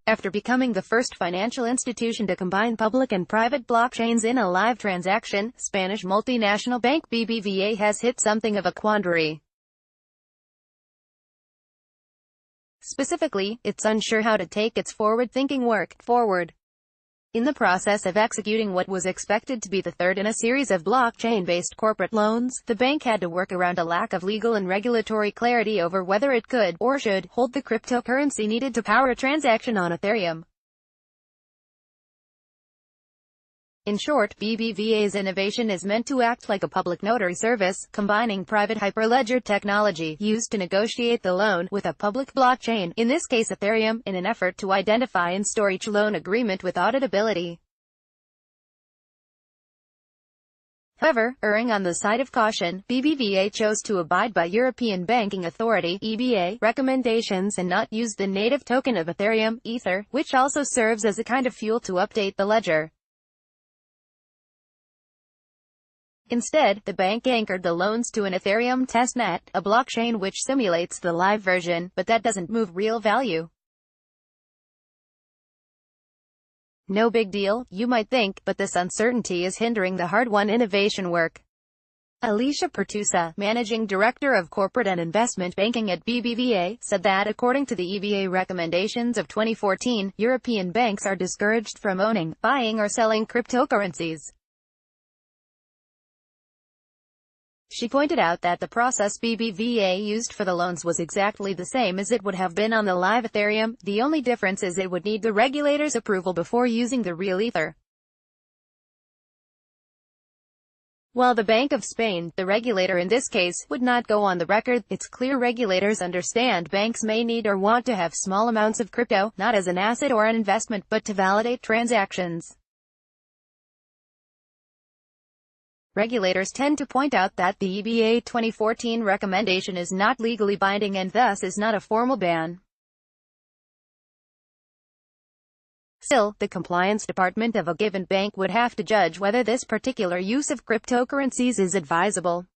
After becoming the first financial institution to combine public and private blockchains in a live transaction, Spanish multinational bank BBVA has hit something of a quandary. Specifically, it's unsure how to take its forward-thinking work forward. In the process of executing what was expected to be the third in a series of blockchain-based corporate loans, the bank had to work around a lack of legal and regulatory clarity over whether it could, or should, hold the cryptocurrency needed to power a transaction on Ethereum. In short, BBVA's innovation is meant to act like a public notary service, combining private hyperledger technology, used to negotiate the loan, with a public blockchain, in this case Ethereum, in an effort to identify and store each loan agreement with auditability. However, erring on the side of caution, BBVA chose to abide by European Banking Authority (EBA) recommendations and not use the native token of Ethereum, Ether, which also serves as a kind of fuel to update the ledger. Instead, the bank anchored the loans to an Ethereum testnet, a blockchain which simulates the live version, but that doesn't move real value. No big deal, you might think, but this uncertainty is hindering the hard-won innovation work. Alicia Pertusa, Managing Director of Corporate and Investment Banking at BBVA, said that according to the EBA recommendations of 2014, European banks are discouraged from owning, buying or selling cryptocurrencies. She pointed out that the process BBVA used for the loans was exactly the same as it would have been on the live Ethereum, the only difference is it would need the regulator's approval before using the real Ether. While the Bank of Spain, the regulator in this case, would not go on the record, it's clear regulators understand banks may need or want to have small amounts of crypto, not as an asset or an investment, but to validate transactions. Regulators tend to point out that the EBA 2014 recommendation is not legally binding and thus is not a formal ban. Still, the compliance department of a given bank would have to judge whether this particular use of cryptocurrencies is advisable.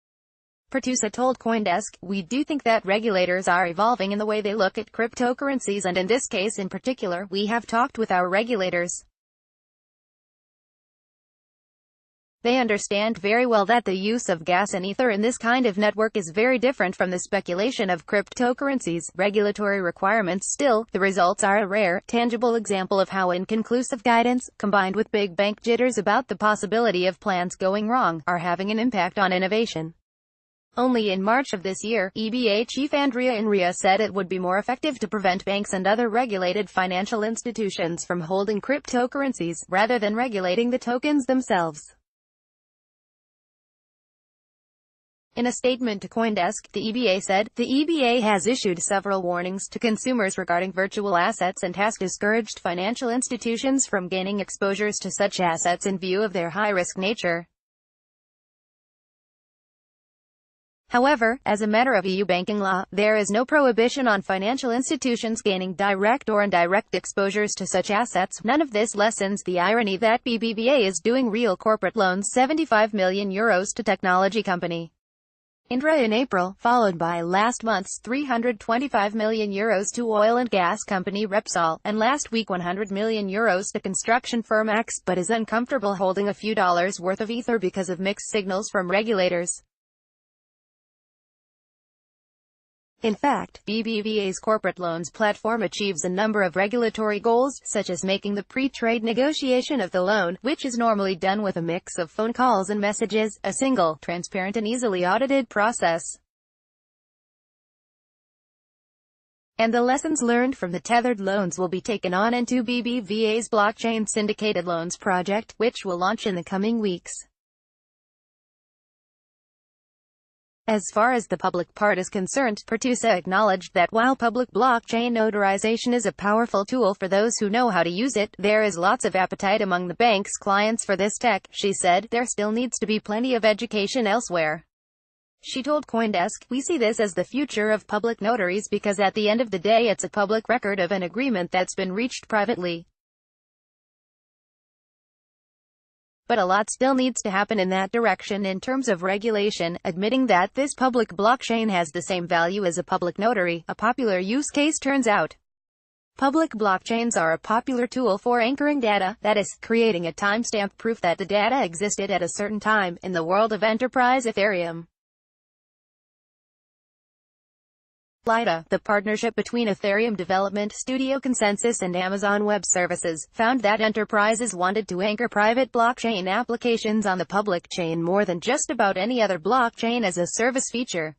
Pertusa told CoinDesk, "We do think that regulators are evolving in the way they look at cryptocurrencies, and in this case in particular, we have talked with our regulators. They understand very well that the use of gas and ether in this kind of network is very different from the speculation of cryptocurrencies. Regulatory requirements still, the results are a rare, tangible example of how inconclusive guidance, combined with big bank jitters about the possibility of plans going wrong, are having an impact on innovation." Only in March of this year, EBA chief Andrea Enria said it would be more effective to prevent banks and other regulated financial institutions from holding cryptocurrencies, rather than regulating the tokens themselves. In a statement to CoinDesk, the EBA said, "The EBA has issued several warnings to consumers regarding virtual assets and has discouraged financial institutions from gaining exposures to such assets in view of their high-risk nature." However, as a matter of EU banking law, there is no prohibition on financial institutions gaining direct or indirect exposures to such assets. None of this lessens the irony that BBVA is doing real corporate loans €75 million to technology company Indra in April, followed by last month's €325 million to oil and gas company Repsol, and last week €100 million to construction firm X, but is uncomfortable holding a few dollars worth of Ether because of mixed signals from regulators. In fact, BBVA's corporate loans platform achieves a number of regulatory goals, such as making the pre-trade negotiation of the loan, which is normally done with a mix of phone calls and messages, a single, transparent and easily audited process. And the lessons learned from the tethered loans will be taken on into BBVA's blockchain syndicated loans project, which will launch in the coming weeks. As far as the public part is concerned, Pertusa acknowledged that while public blockchain notarization is a powerful tool for those who know how to use it, there is lots of appetite among the bank's clients for this tech. She said, "There still needs to be plenty of education elsewhere." She told CoinDesk, "We see this as the future of public notaries because at the end of the day it's a public record of an agreement that's been reached privately. But a lot still needs to happen in that direction in terms of regulation," admitting that this public blockchain has the same value as a public notary. A popular use case turns out Public blockchains are a popular tool for anchoring data, that is, creating a timestamp proof that the data existed at a certain time, in the world of enterprise Ethereum. Lida, the partnership between Ethereum development studio Consensus and Amazon Web Services, found that enterprises wanted to anchor private blockchain applications on the public chain more than just about any other blockchain as a service feature.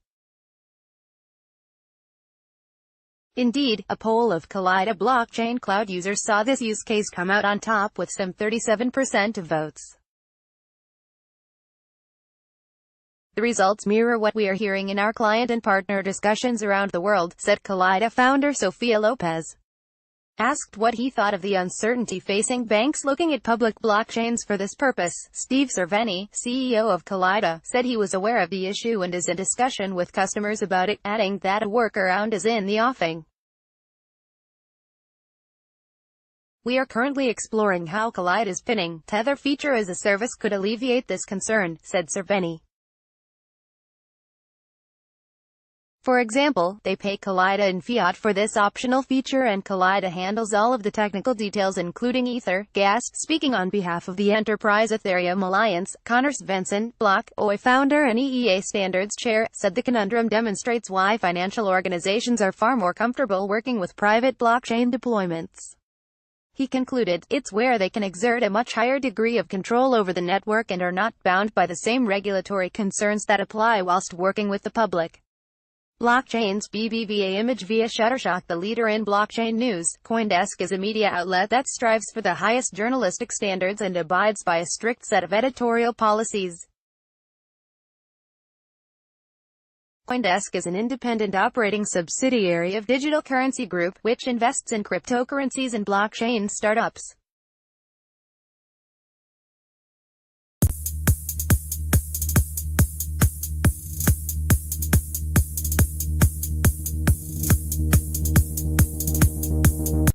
Indeed, a poll of Kalida blockchain cloud users saw this use case come out on top with some 37% of votes. The results mirror what we are hearing in our client and partner discussions around the world, said Kalida founder Sofia Lopez. Asked what he thought of the uncertainty facing banks looking at public blockchains for this purpose, Steve Cerveni, CEO of Kalida, said he was aware of the issue and is in discussion with customers about it, adding that a workaround is in the offing. We are currently exploring how Kalida's pinning Tether feature as a service could alleviate this concern, said Cerveni. For example, they pay Kalida in fiat for this optional feature and Kalida handles all of the technical details including Ether, Gas. Speaking on behalf of the Enterprise Ethereum Alliance, Connor Svensson, Block OI founder and EEA Standards Chair, said the conundrum demonstrates why financial organizations are far more comfortable working with private blockchain deployments. He concluded, it's where they can exert a much higher degree of control over the network and are not bound by the same regulatory concerns that apply whilst working with the public. Blockchains. BBVA image via Shutterstock. The leader in blockchain news, CoinDesk is a media outlet that strives for the highest journalistic standards and abides by a strict set of editorial policies. CoinDesk is an independent operating subsidiary of Digital Currency Group, which invests in cryptocurrencies and blockchain startups.